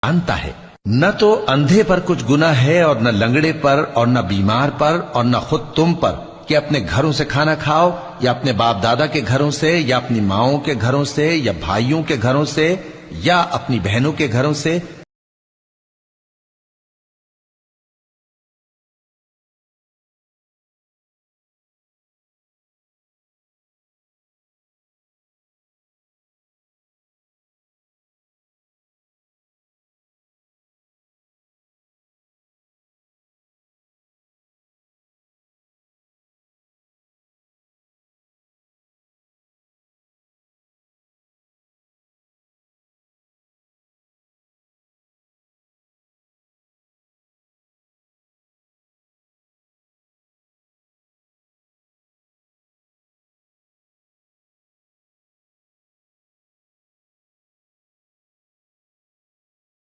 जानता है। न तो अंधे पर कुछ गुनाह है और न लंगड़े पर और न बीमार पर और न खुद तुम पर कि अपने घरों से खाना खाओ या अपने बाप दादा के घरों से या अपनी माओं के घरों से या भाइयों के घरों से या अपनी बहनों के घरों से